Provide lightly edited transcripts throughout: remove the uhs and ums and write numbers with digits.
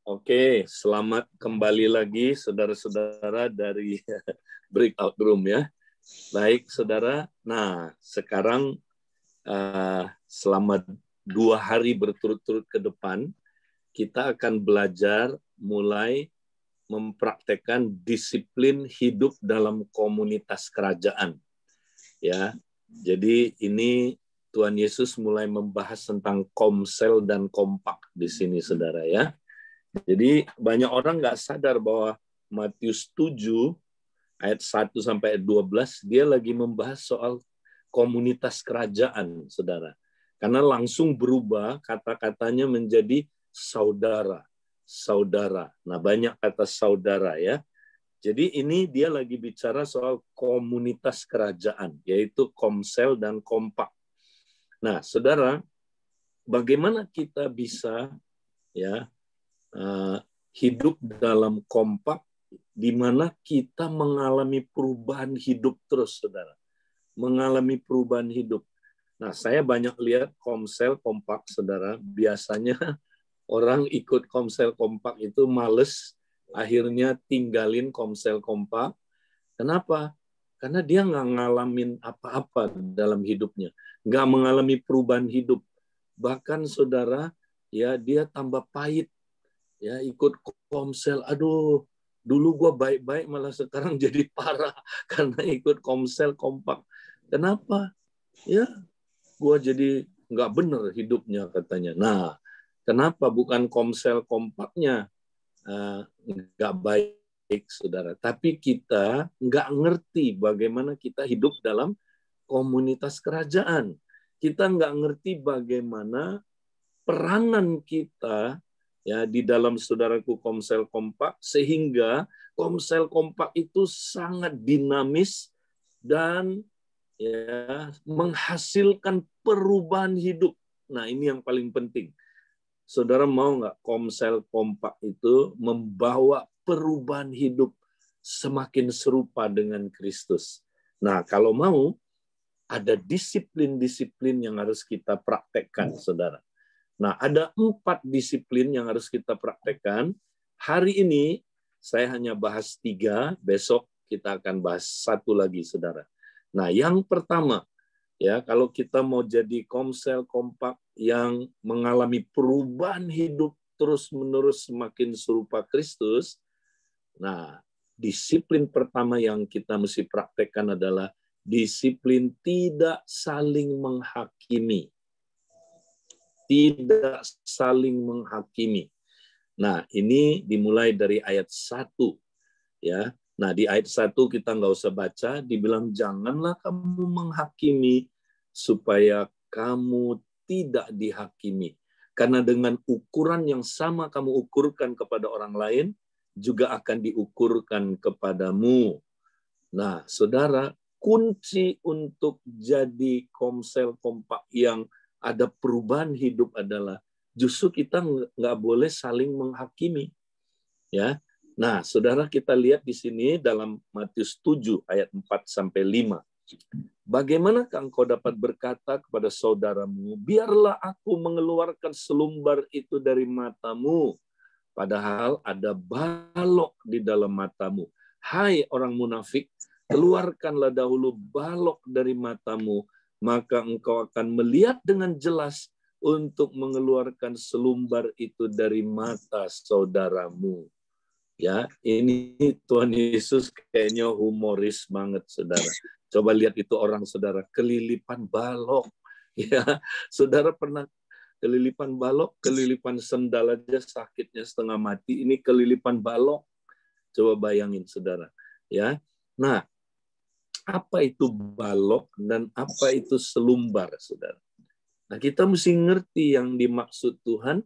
Oke, selamat kembali lagi saudara-saudara dari breakout room ya. Baik, saudara. Nah, sekarang selama 2 hari berturut-turut ke depan, kita akan belajar mulai mempraktekkan disiplin hidup dalam komunitas kerajaan. Ya, jadi ini Tuhan Yesus mulai membahas tentang komsel dan kompak di sini, saudara ya. Jadi banyak orang nggak sadar bahwa Matius 7 ayat 1 sampai ayat 12 dia lagi membahas soal komunitas kerajaan, saudara. Karena langsung berubah kata-katanya menjadi saudara, saudara. Nah, banyak kata saudara ya. Jadi ini dia lagi bicara soal komunitas kerajaan, yaitu komsel dan kompak. Nah, saudara, bagaimana kita bisa ya hidup dalam kompak di mana kita mengalami perubahan hidup terus, saudara. Mengalami perubahan hidup. Nah, saya banyak lihat komsel kompak, saudara. Biasanya orang ikut komsel kompak itu males, akhirnya tinggalin komsel kompak. Kenapa? Karena dia nggak ngalamin apa-apa dalam hidupnya. Nggak mengalami perubahan hidup. Bahkan, saudara, ya dia tambah pahit. Ya, ikut komsel, aduh, dulu gue baik-baik malah sekarang jadi parah karena ikut komsel kompak. Kenapa? Ya, gue jadi nggak bener hidupnya katanya. Nah, kenapa bukan komsel kompaknya nggak baik, saudara? Tapi kita nggak ngerti bagaimana kita hidup dalam komunitas kerajaan. Kita nggak ngerti bagaimana peranan kita ya di dalam saudaraku komsel kompak, sehingga komsel kompak itu sangat dinamis dan ya menghasilkan perubahan hidup. Nah, ini yang paling penting. Saudara mau nggak komsel kompak itu membawa perubahan hidup semakin serupa dengan Kristus? Nah, kalau mau, ada disiplin-disiplin yang harus kita praktekkan, saudara. Nah, ada 4 disiplin yang harus kita praktekkan. Hari ini saya hanya bahas 3, besok kita akan bahas 1 lagi, saudara. Nah, yang pertama, ya kalau kita mau jadi komsel kompak yang mengalami perubahan hidup terus-menerus semakin serupa Kristus, nah, disiplin pertama yang kita mesti praktekkan adalah disiplin tidak saling menghakimi. Tidak saling menghakimi. Nah, ini dimulai dari ayat 1. Ya. Nah, di ayat 1 kita nggak usah baca, dibilang janganlah kamu menghakimi supaya kamu tidak dihakimi. Karena dengan ukuran yang sama kamu ukurkan kepada orang lain, juga akan diukurkan kepadamu. Nah, saudara, kunci untuk jadi komsel kompak yang ada perubahan hidup adalah justru kita nggak boleh saling menghakimi. Ya. Nah, saudara, kita lihat di sini dalam Matius 7 ayat 4-5. Bagaimanakah engkau dapat berkata kepada saudaramu, biarlah aku mengeluarkan selumbar itu dari matamu, padahal ada balok di dalam matamu. Hai orang munafik, keluarkanlah dahulu balok dari matamu, maka engkau akan melihat dengan jelas untuk mengeluarkan selumbar itu dari mata saudaramu. Ya, ini Tuhan Yesus kayaknya humoris banget, saudara. Coba lihat itu orang, saudara, kelilipan balok. Ya, saudara pernah kelilipan balok, kelilipan sendal aja sakitnya setengah mati. Ini kelilipan balok. Coba bayangin, saudara. Ya, nah, apa itu balok dan apa itu selumbar, saudara? Nah, kita mesti ngerti yang dimaksud Tuhan.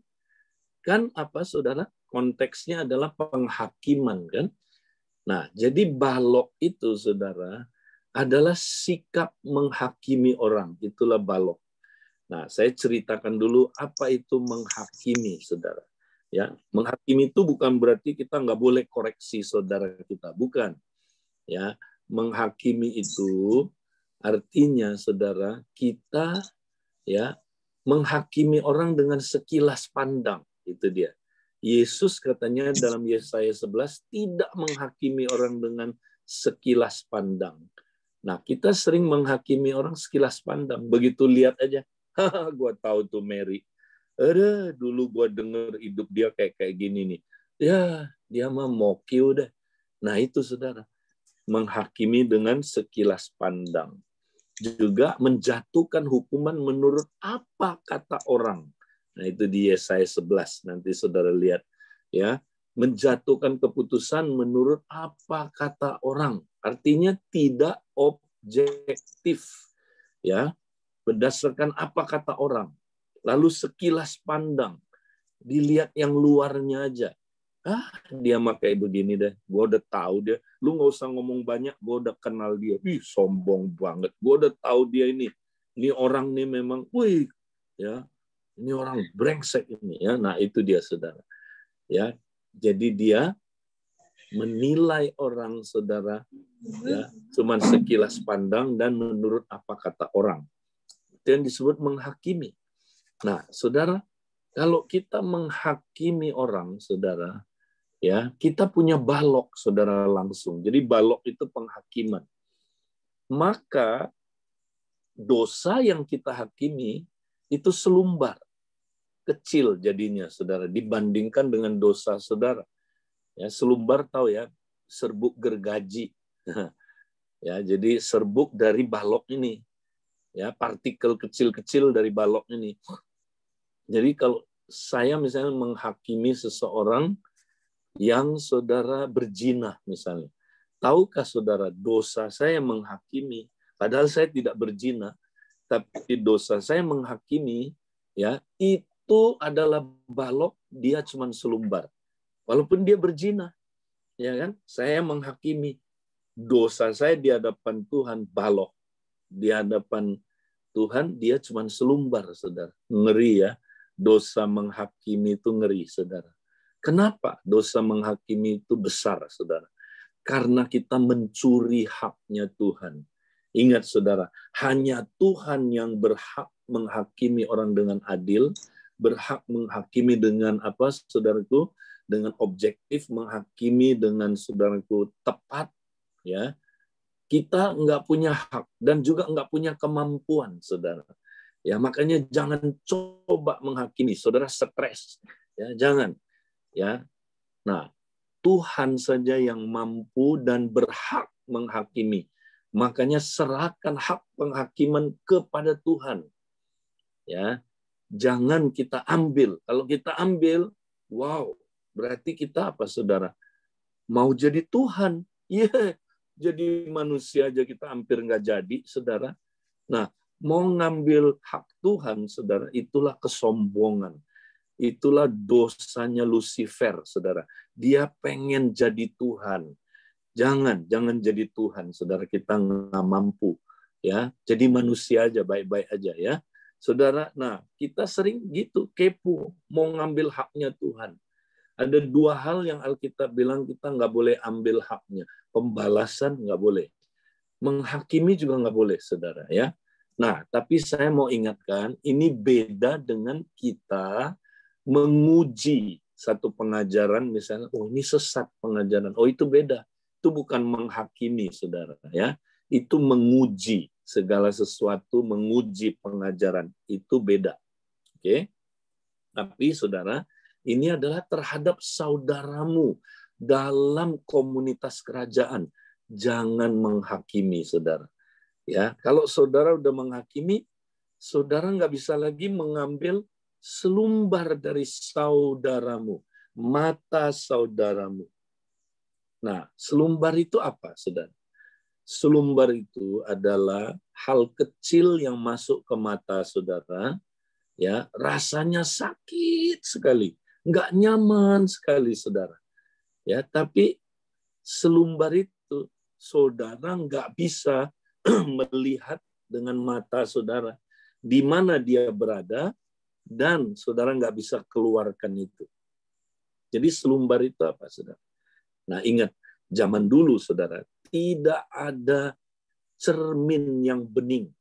Kan apa, saudara? Konteksnya adalah penghakiman, kan? Nah, jadi balok itu, saudara, adalah sikap menghakimi orang. Itulah balok. Nah, saya ceritakan dulu apa itu menghakimi, saudara. Ya, menghakimi itu bukan berarti kita nggak boleh koreksi saudara kita, bukan. Ya, menghakimi itu artinya, saudara, kita ya menghakimi orang dengan sekilas pandang, itu dia. Yesus katanya dalam Yesaya 11 tidak menghakimi orang dengan sekilas pandang. Nah, kita sering menghakimi orang sekilas pandang. Begitu lihat aja, haha, gue tahu tuh Mary. Dulu gue denger hidup dia kayak gini nih. Ya, dia mah moki udah. Nah, itu saudara. Menghakimi dengan sekilas pandang. Juga menjatuhkan hukuman menurut apa kata orang. Nah, itu di Yesaya 11. Nanti saudara lihat. Ya, menjatuhkan keputusan menurut apa kata orang. Artinya tidak objektif. Ya, berdasarkan apa kata orang. Lalu sekilas pandang. Dilihat yang luarnya aja. Dia mah kayak begini deh. Gue udah tahu dia. Lu nggak usah ngomong banyak. Gue udah kenal dia. Ih, sombong banget. Gue udah tahu dia ini. Ini orang nih memang, wih, ya. Ini orang brengsek ini ya. Nah, itu dia saudara. Ya. Jadi dia menilai orang saudara ya, cuman sekilas pandang dan menurut apa kata orang. Itu yang disebut menghakimi. Nah, saudara, kalau kita menghakimi orang, saudara, ya, kita punya balok, saudara, langsung. Jadi balok itu penghakiman. Maka dosa yang kita hakimi itu selumbar, kecil jadinya, saudara, dibandingkan dengan dosa saudara. Ya, selumbar tahu ya, serbuk gergaji. Ya, jadi serbuk dari balok ini. Ya, partikel kecil-kecil dari balok ini. Jadi kalau saya misalnya menghakimi seseorang yang saudara berzina misalnya. Tahukah saudara dosa saya menghakimi, padahal saya tidak berzina, tapi dosa saya menghakimi ya itu adalah balok, dia cuma selumbar. Walaupun dia berzina, ya kan? Saya menghakimi dosa saya di hadapan Tuhan balok. Di hadapan Tuhan dia cuma selumbar, saudara. Ngeri ya. Dosa menghakimi itu ngeri, saudara. Kenapa dosa menghakimi itu besar, saudara? Karena kita mencuri haknya Tuhan. Ingat, saudara, hanya Tuhan yang berhak menghakimi orang dengan adil, berhak menghakimi dengan apa, saudaraku? Dengan objektif, menghakimi dengan saudaraku tepat, ya. Kita nggak punya hak dan juga nggak punya kemampuan, saudara. Ya, makanya jangan coba menghakimi, saudara, stres. Ya, jangan. Ya, nah, Tuhan saja yang mampu dan berhak menghakimi. Makanya serahkan hak penghakiman kepada Tuhan. Ya, jangan kita ambil. Kalau kita ambil, wow, berarti kita apa, saudara? Mau jadi Tuhan? Iya, jadi manusia aja kita hampir nggak jadi, saudara. Nah, mau ngambil hak Tuhan, saudara, itulah kesombongan. Itulah dosanya Lucifer, saudara. Dia pengen jadi Tuhan. Jangan jadi Tuhan, saudara. Kita nggak mampu. Ya, jadi manusia aja, baik-baik aja ya. Saudara, nah kita sering gitu, kepo, mau ngambil haknya Tuhan. Ada dua hal yang Alkitab bilang kita nggak boleh ambil haknya. Pembalasan nggak boleh. Menghakimi juga nggak boleh, saudara ya. Nah, tapi saya mau ingatkan, ini beda dengan kita menguji satu pengajaran, misalnya, oh ini sesat pengajaran, oh itu beda. Itu bukan menghakimi, saudara ya. Itu menguji segala sesuatu, menguji pengajaran, itu beda. Oke? Tapi saudara, ini adalah terhadap saudaramu dalam komunitas kerajaan. Jangan menghakimi, saudara. Ya, kalau saudara udah menghakimi, saudara nggak bisa lagi mengambil selumbar dari saudaramu, mata saudaramu. Nah, selumbar itu apa, saudara? Selumbar itu adalah hal kecil yang masuk ke mata saudara, ya, rasanya sakit sekali, nggak nyaman sekali, saudara. Ya, tapi selumbar itu saudara nggak bisa melihat dengan mata saudara di mana dia berada dan saudara nggak bisa keluarkan itu. Jadi selumbar itu apa, saudara? Nah, ingat zaman dulu, saudara, tidak ada cermin yang bening.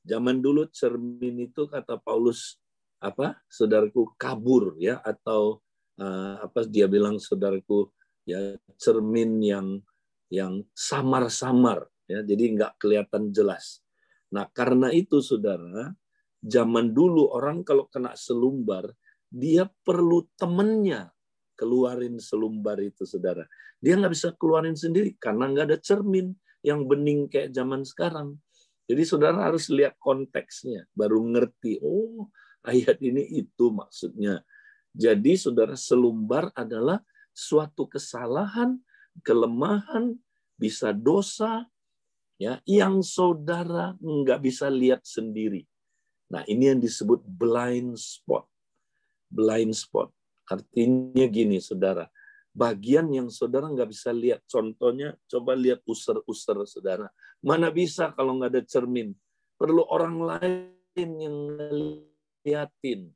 Zaman dulu cermin itu kata Paulus apa? Saudaraku kabur ya atau apa dia bilang saudaraku, ya, cermin yang samar-samar, ya, jadi nggak kelihatan jelas. Nah, karena itu saudara, zaman dulu orang kalau kena selumbar, dia perlu temennya keluarin selumbar itu, saudara. Dia nggak bisa keluarin sendiri karena nggak ada cermin yang bening kayak zaman sekarang. Jadi saudara harus lihat konteksnya, baru ngerti, oh ayat ini itu maksudnya. Jadi saudara, selumbar adalah suatu kesalahan, kelemahan, bisa dosa, ya, yang saudara nggak bisa lihat sendiri. Nah, ini yang disebut blind spot. Blind spot. Artinya gini, saudara. Bagian yang saudara nggak bisa lihat. Contohnya, coba lihat user-user, saudara. Mana bisa kalau nggak ada cermin? Perlu orang lain yang ngeliatin.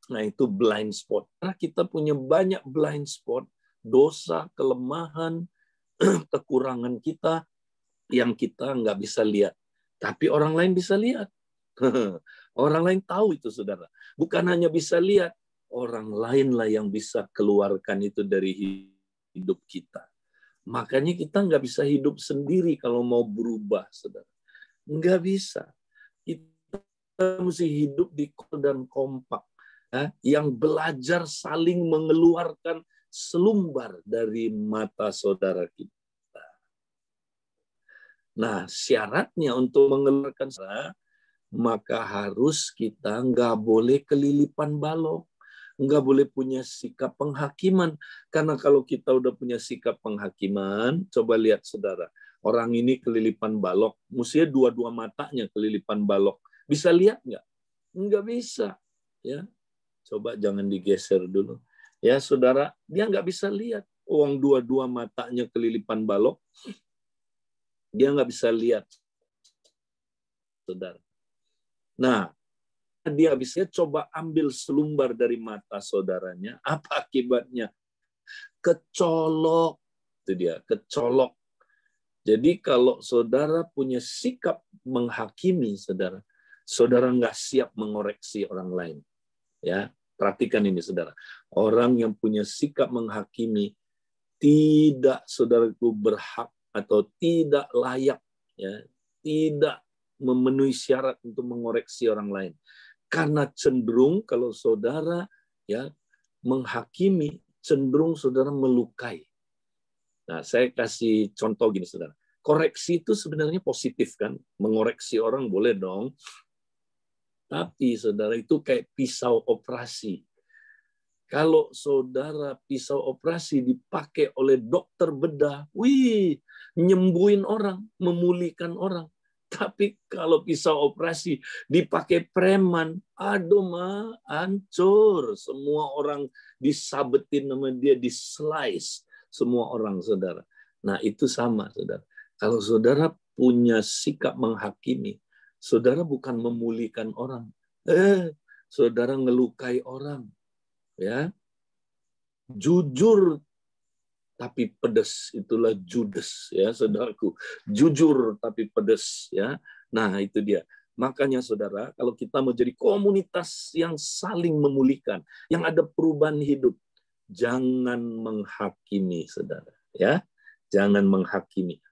Nah, itu blind spot. Karena kita punya banyak blind spot, dosa, kelemahan, kekurangan kita yang kita nggak bisa lihat. Tapi orang lain bisa lihat. Orang lain tahu itu, saudara. Bukan hanya bisa lihat, orang lainlah yang bisa keluarkan itu dari hidup kita. Makanya kita nggak bisa hidup sendiri kalau mau berubah, saudara. Nggak bisa. Kita mesti hidup di dan kompak. Yang belajar saling mengeluarkan selumbar dari mata saudara kita. Nah, syaratnya untuk mengeluarkan maka harus kita nggak boleh kelilipan balok, nggak boleh punya sikap penghakiman. Karena kalau kita udah punya sikap penghakiman, coba lihat saudara, orang ini kelilipan balok, mestinya dua-dua matanya kelilipan balok. Bisa lihat nggak? Nggak bisa. Ya, coba jangan digeser dulu. Ya, saudara, dia nggak bisa lihat. Uang dua-dua matanya kelilipan balok, dia nggak bisa lihat, saudara. Nah, dia habisnya coba ambil selumbar dari mata saudaranya. Apa akibatnya? Kecolok. Itu dia, kecolok. Jadi kalau saudara punya sikap menghakimi, saudara nggak siap mengoreksi orang lain. Ya, perhatikan ini, saudara. Orang yang punya sikap menghakimi tidak, saudaraku, berhak atau tidak layak, ya, tidak memenuhi syarat untuk mengoreksi orang lain. Karena cenderung kalau saudara, ya, menghakimi, cenderung saudara melukai. Nah, saya kasih contoh gini, saudara. Koreksi itu sebenarnya positif, kan? Mengoreksi orang boleh dong. Tapi saudara, itu kayak pisau operasi. Kalau saudara pisau operasi dipakai oleh dokter bedah, wih, nyembuhin orang, memulihkan orang. Tapi kalau pisau operasi dipakai preman, aduh mah, hancur. Semua orang disabetin sama dia, di-slice semua orang, saudara. Nah, itu sama, saudara. Kalau saudara punya sikap menghakimi, saudara bukan memulihkan orang. Saudara ngelukai orang. Ya, jujur tapi pedas, itulah judes, ya saudaraku. Jujur tapi pedas, ya. Nah, itu dia. Makanya saudara, kalau kita mau jadi komunitas yang saling memulihkan, yang ada perubahan hidup, jangan menghakimi, saudara, ya. Jangan menghakimi.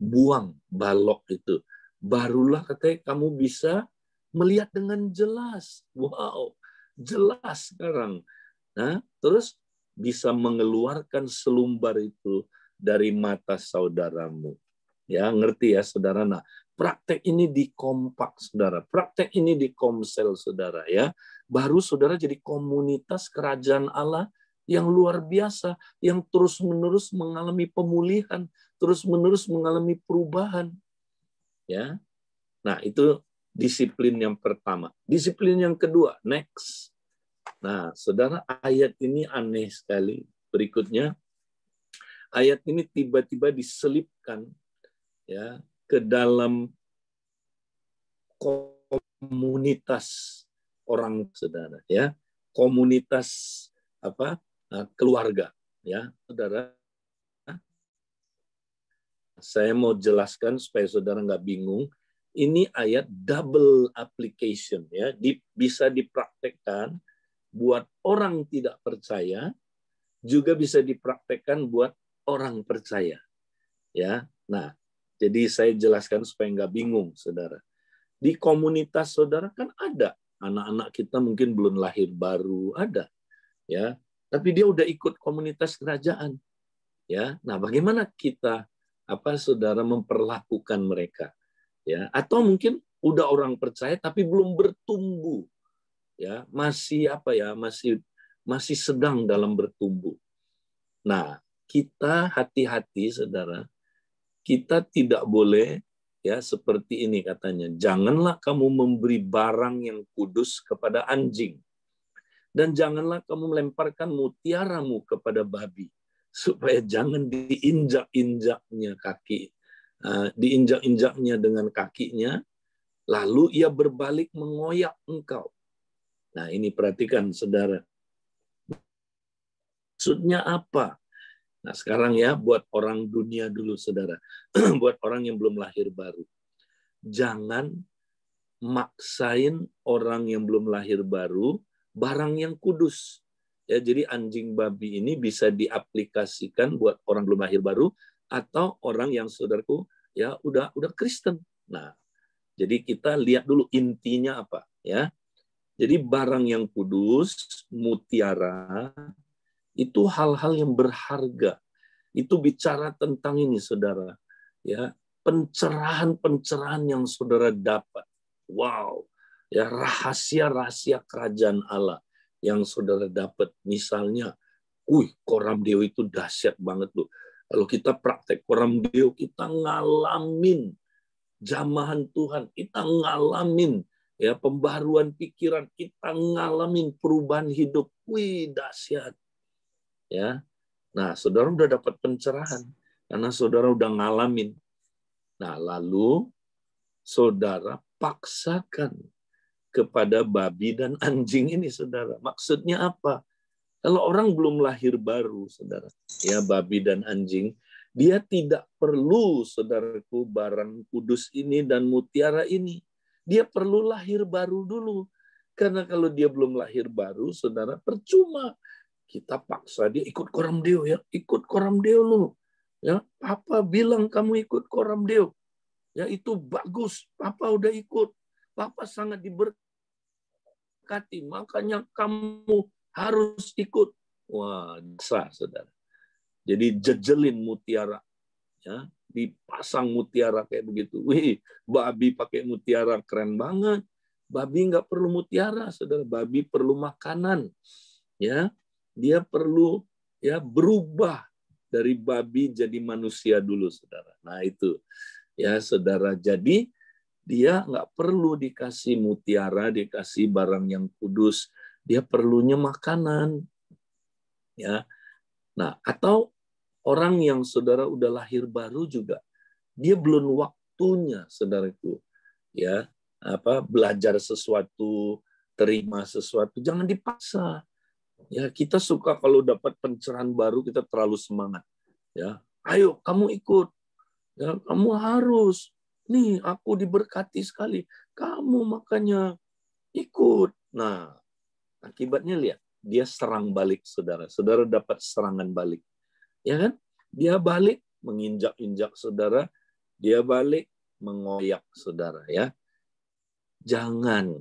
Buang balok itu. Barulah katanya kamu bisa melihat dengan jelas. Wow, jelas sekarang. Nah, terus bisa mengeluarkan selumbar itu dari mata saudaramu. Ya, ngerti ya, saudara? Nah, praktek ini di kompak, saudara. Praktek ini di komsel, saudara, ya. Baru saudara jadi komunitas kerajaan Allah yang luar biasa, yang terus-menerus mengalami pemulihan, terus-menerus mengalami perubahan. Ya. Nah, itu disiplin yang pertama. Disiplin yang kedua, next. Nah, saudara, ayat ini aneh sekali. Berikutnya, ayat ini tiba-tiba diselipkan, ya, ke dalam komunitas orang, saudara, ya, komunitas apa? Keluarga, ya, saudara. Saya mau jelaskan supaya saudara nggak bingung. Ini ayat double application, ya, bisa dipraktekkan buat orang tidak percaya juga bisa dipraktekkan buat orang percaya. Ya, nah, jadi saya jelaskan supaya nggak bingung, saudara. Di komunitas saudara kan ada anak-anak kita mungkin belum lahir baru, ada, ya. Tapi dia udah ikut komunitas kerajaan, ya. Nah, bagaimana kita, saudara, memperlakukan mereka, ya? Atau mungkin udah orang percaya tapi belum bertumbuh, ya, masih masih sedang dalam bertumbuh. Nah, kita hati-hati, saudara. Kita tidak boleh, ya, seperti ini katanya, janganlah kamu memberi barang yang kudus kepada anjing, dan janganlah kamu melemparkan mutiaramu kepada babi, supaya jangan diinjak-injaknya diinjak-injaknya dengan kakinya, lalu ia berbalik mengoyak engkau. Nah, ini perhatikan, saudara. Maksudnya apa? Nah, sekarang ya, buat orang dunia dulu, saudara. Buat orang yang belum lahir baru. Jangan maksain orang yang belum lahir baru barang yang kudus. Ya, jadi anjing babi ini bisa diaplikasikan buat orang belum lahir baru atau orang yang, saudaraku, ya udah Kristen. Nah, jadi kita lihat dulu intinya apa, ya. Jadi barang yang kudus, mutiara, itu hal-hal yang berharga. Itu bicara tentang ini, saudara. Ya, pencerahan-pencerahan yang saudara dapat. Wow. Ya, rahasia-rahasia kerajaan Allah yang saudara dapat. Misalnya, koram deo itu dahsyat banget loh. Kalau kita praktek koram deo, kita ngalamin jamahan Tuhan, kita ngalamin, ya, pembaruan pikiran, kita ngalamin perubahan hidup. Dahsyat. Ya. Nah, saudara udah dapat pencerahan karena saudara udah ngalamin. Nah, lalu saudara paksakan kepada babi dan anjing ini, saudara. Maksudnya apa? Kalau orang belum lahir baru, saudara, ya, babi dan anjing, dia tidak perlu, saudaraku, barang kudus ini dan mutiara ini. Dia perlu lahir baru dulu. Karena kalau dia belum lahir baru, saudara, percuma kita paksa dia ikut koram deo, ya, ikut koram deo lu, ya, papa bilang kamu ikut koram deo, ya, itu bagus, papa udah ikut, papa sangat diberkati, makanya kamu harus ikut. Wah, dasar, saudara. Jadi jejelin mutiara, ya, dipasang mutiara kayak begitu. Wih, babi pakai mutiara keren banget. Babi nggak perlu mutiara, saudara. Babi perlu makanan, ya. Dia perlu, ya, berubah dari babi jadi manusia dulu, saudara. Nah, itu, ya, saudara. Jadi dia nggak perlu dikasih mutiara, dikasih barang yang kudus. Dia perlunya makanan, ya. Nah, atau orang yang, saudara, udah lahir baru juga, dia belum waktunya, saudaraku, ya, belajar sesuatu, terima sesuatu, jangan dipaksa. Ya, kita suka kalau dapat pencerahan baru kita terlalu semangat. Ya, ayo kamu ikut. Ya, kamu harus. Nih, aku diberkati sekali. Kamu makanya ikut. Nah, akibatnya lihat, dia serang balik, saudara. Saudara dapat serangan balik. Ya kan? Dia balik menginjak-injak saudara, dia balik mengoyak saudara, ya. Jangan.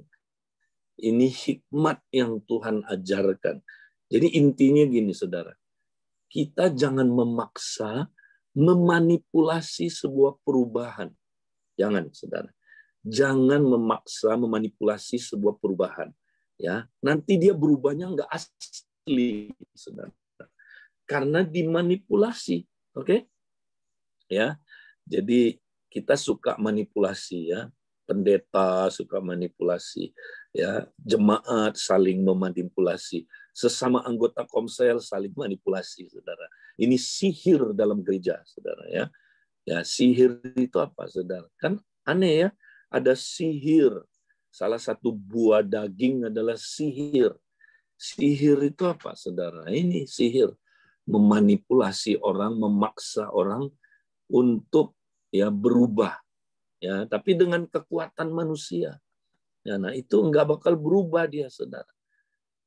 Ini hikmat yang Tuhan ajarkan. Jadi intinya gini, saudara. Kita jangan memaksa, memanipulasi sebuah perubahan. Jangan, saudara. Jangan memaksa, memanipulasi sebuah perubahan. Ya, nanti dia berubahnya nggak asli, saudara. Karena dimanipulasi, oke? Ya, jadi kita suka manipulasi, ya. Pendeta suka manipulasi, ya, jemaat saling memanipulasi, sesama anggota komsel saling manipulasi, saudara. Ini sihir dalam gereja, saudara, ya. Ya, sihir itu apa, saudara? Kan aneh, ya. Ada sihir. Salah satu buah daging adalah sihir. Sihir itu apa, saudara? Ini sihir, memanipulasi orang, memaksa orang untuk, ya, berubah. Ya, tapi dengan kekuatan manusia. Ya, nah itu nggak bakal berubah dia, saudara.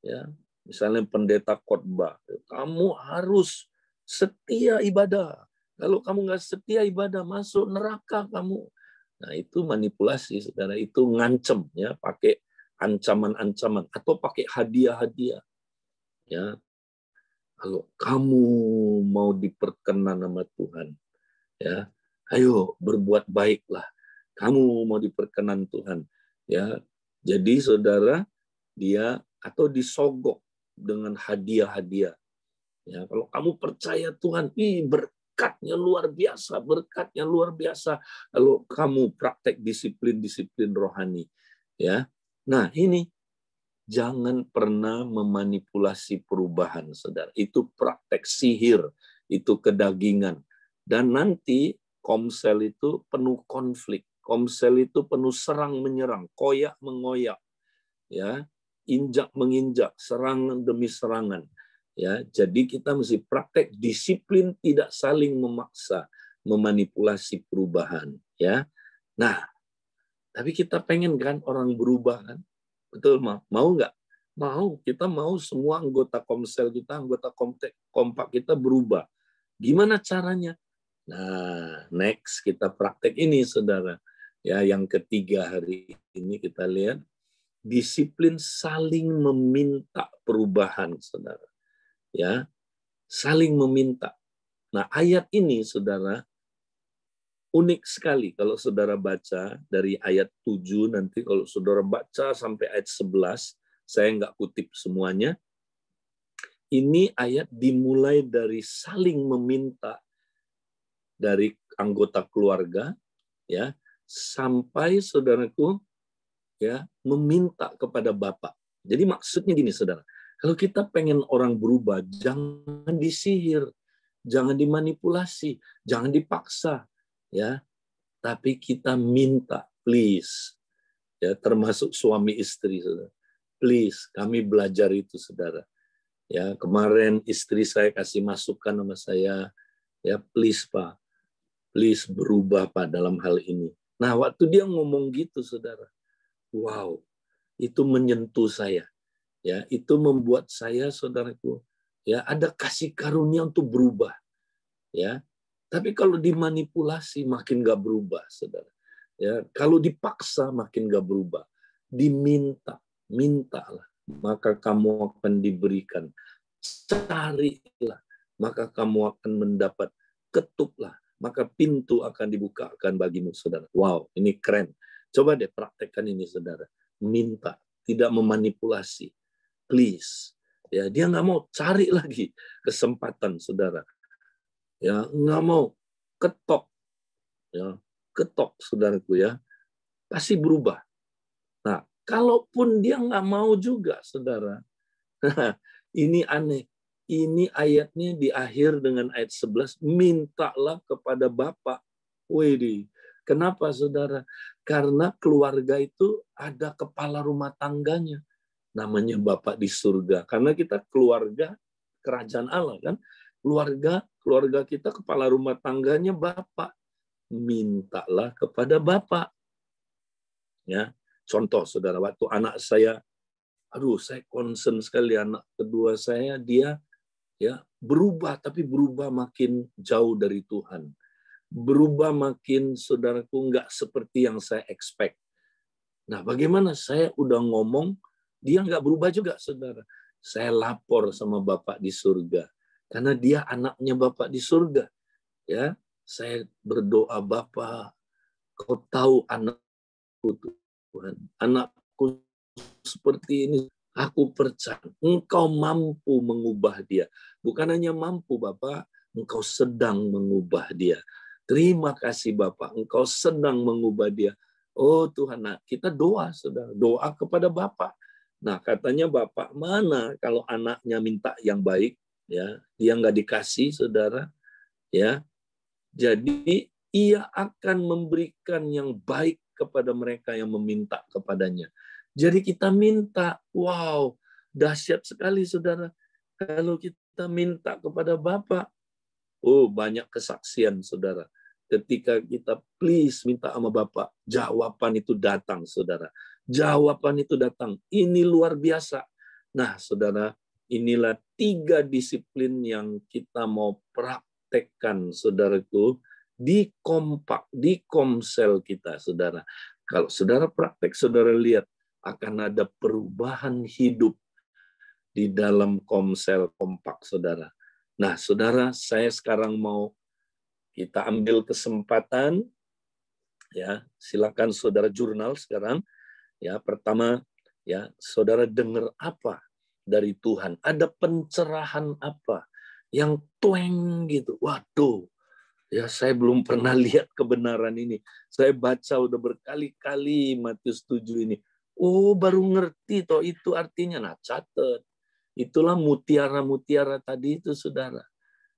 Ya, misalnya pendeta khotbah, kamu harus setia ibadah. Kalau kamu nggak setia ibadah, masuk neraka kamu. Nah, itu manipulasi, saudara. Itu ngancem, ya, pakai ancaman-ancaman atau pakai hadiah-hadiah. Ya, kalau kamu mau diperkenan sama Tuhan, ya, ayo berbuat baiklah. Kamu mau diperkenan Tuhan, ya. Jadi saudara, dia atau disogok dengan hadiah-hadiah. Ya, kalau kamu percaya Tuhan, berkatnya luar biasa, berkatnya luar biasa. Kalau kamu praktek disiplin-disiplin rohani, ya. Nah, ini jangan pernah memanipulasi perubahan, saudara. Itu praktek sihir, itu kedagingan. Dan nanti komsel itu penuh konflik. Komsel itu penuh serang menyerang, koyak mengoyak, ya, injak menginjak, serangan demi serangan. Ya, jadi kita mesti praktek disiplin, tidak saling memaksa, memanipulasi perubahan. Ya, nah, tapi kita pengen kan orang berubah kan? Betul, mau nggak? Mau. Kita mau semua anggota komsel kita, anggota kompak kita berubah. Gimana caranya? Nah, next kita praktek ini, saudara. Ya, yang ketiga hari ini kita lihat disiplin saling meminta perubahan, saudara. Ya, saling meminta. Nah, ayat ini, saudara, unik sekali kalau saudara baca dari ayat 7, nanti kalau saudara baca sampai ayat 11, saya nggak kutip semuanya. Ini ayat dimulai dari saling meminta dari anggota keluarga, ya, sampai saudaraku, ya, meminta kepada Bapa. Jadi maksudnya gini, saudara, kalau kita pengen orang berubah, jangan disihir, jangan dimanipulasi, jangan dipaksa, ya, tapi kita minta, please, ya, termasuk suami istri, saudara, please, kami belajar itu, saudara. Ya, kemarin istri saya kasih masukan sama saya, ya, please Pak, please berubah Pak dalam hal ini. Nah, waktu dia ngomong gitu, saudara, wow, itu menyentuh saya. Ya, itu membuat saya, saudaraku, ya, ada kasih karunia untuk berubah. Ya, tapi kalau dimanipulasi makin gak berubah, saudara. Ya, kalau dipaksa makin gak berubah. Diminta, mintalah, maka kamu akan diberikan. Carilah, maka kamu akan mendapat. Ketuklah, maka pintu akan dibukakan bagimu, saudara. Wow, ini keren. Coba deh praktekkan ini, saudara. Minta, tidak memanipulasi. Please. Ya, dia nggak mau, cari lagi kesempatan, saudara. Ya, nggak mau, ketok. Ya, ketok, saudaraku, ya. Pasti berubah. Nah, kalaupun dia nggak mau juga, saudara. Ini aneh. Ini ayatnya di akhir dengan ayat 11, mintalah kepada Bapa. Wih, kenapa, saudara? Karena keluarga itu ada kepala rumah tangganya. Namanya Bapa di surga. Karena kita keluarga kerajaan Allah, kan? Keluarga kita kepala rumah tangganya Bapa. Mintalah kepada Bapa. Ya, contoh, saudara, waktu anak saya, saya concern sekali anak kedua saya, dia, ya, berubah, tapi berubah makin jauh dari Tuhan. Berubah makin, saudaraku, nggak seperti yang saya expect. Nah, bagaimana? Saya udah ngomong, dia nggak berubah juga, saudara. Saya lapor sama Bapak di surga. Karena dia anaknya Bapak di surga. Ya, saya berdoa, Bapak, Kau tahu anakku, Tuhan. Anakku seperti ini. Aku percaya Engkau mampu mengubah dia. Bukan hanya mampu, Bapak, Engkau sedang mengubah dia. Terima kasih, Bapak, Engkau sedang mengubah dia. Oh Tuhan, nah, kita doa, saudara. Doa kepada Bapak. Nah, katanya Bapak, mana kalau anaknya minta yang baik, ya, dia nggak dikasih, saudara, ya. Jadi ia akan memberikan yang baik kepada mereka yang meminta kepadanya. Jadi kita minta, wow, dahsyat sekali, saudara. Kalau kita minta kepada Bapa, oh, banyak kesaksian, saudara. Ketika kita please minta sama Bapa, jawaban itu datang, saudara. Jawaban itu datang. Ini luar biasa. Nah, saudara, inilah 3 disiplin yang kita mau praktekkan, saudaraku, di komsel kita, saudara. Kalau saudara praktek, saudara lihat akan ada perubahan hidup di dalam komsel kompak, saudara. Nah, saudara, saya sekarang mau kita ambil kesempatan, ya, silakan saudara jurnal sekarang. Ya, pertama, ya, saudara dengar apa dari Tuhan? Ada pencerahan apa yang tueng gitu? Waduh, ya saya belum pernah lihat kebenaran ini. Saya baca udah berkali-kali Matius 7 ini. Oh, baru ngerti toh itu artinya. Nah, catat. Itulah mutiara-mutiara tadi itu, saudara.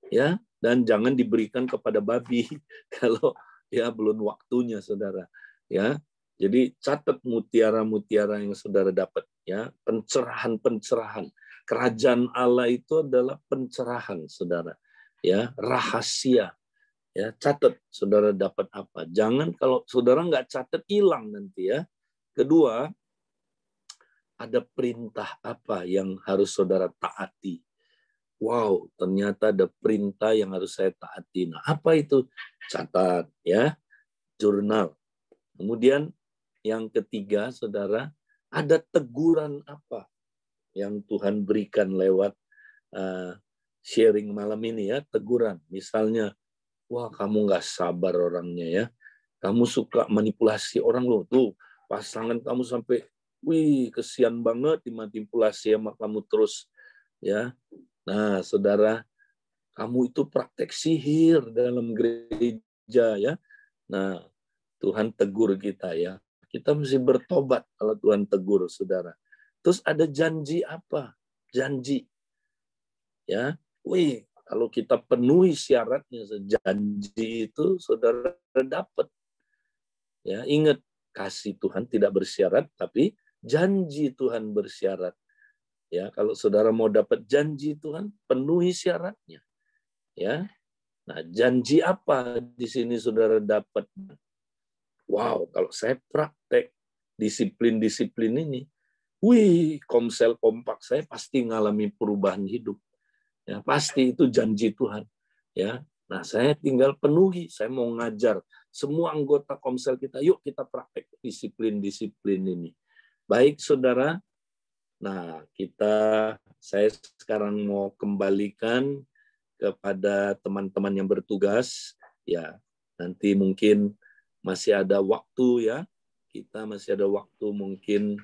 Ya, dan jangan diberikan kepada babi kalau ya belum waktunya, saudara. Ya, jadi catat mutiara-mutiara yang saudara dapat. Ya, pencerahan-pencerahan. Kerajaan Allah itu adalah pencerahan, saudara. Ya, rahasia. Ya, catat saudara dapat apa. Jangan kalau saudara nggak catat, hilang nanti ya. Kedua, ada perintah apa yang harus saudara taati. Wow, ternyata ada perintah yang harus saya taati. Nah, apa itu? Catat ya, jurnal. Kemudian yang ketiga, saudara, ada teguran apa yang Tuhan berikan lewat sharing malam ini ya, teguran. Misalnya, wah kamu nggak sabar orangnya ya, kamu suka manipulasi orang loh, tuh pasangan kamu sampai, wih kesian banget dimanipulasi sama kamu terus ya. Nah, saudara, kamu itu praktek sihir dalam gereja ya. Nah, Tuhan tegur kita ya. Kita mesti bertobat kalau Tuhan tegur, saudara. Terus ada janji apa? Janji. Ya. Wih, kalau kita penuhi syaratnya, janji itu saudara dapat. Ya, ingat, kasih Tuhan tidak bersyarat, tapi janji Tuhan bersyarat. Ya, kalau saudara mau dapat janji Tuhan, penuhi syaratnya. Ya. Nah, janji apa di sini saudara dapat? Wow, kalau saya praktek disiplin-disiplin ini, wih, komsel kompak saya pasti ngalami perubahan hidup. Ya, pasti itu janji Tuhan. Ya. Nah, saya tinggal penuhi, saya mau ngajar semua anggota komsel kita, yuk kita praktek disiplin-disiplin ini. Baik, saudara. Nah, saya sekarang mau kembalikan kepada teman-teman yang bertugas. Ya, nanti mungkin masih ada waktu ya. Kita masih ada waktu mungkin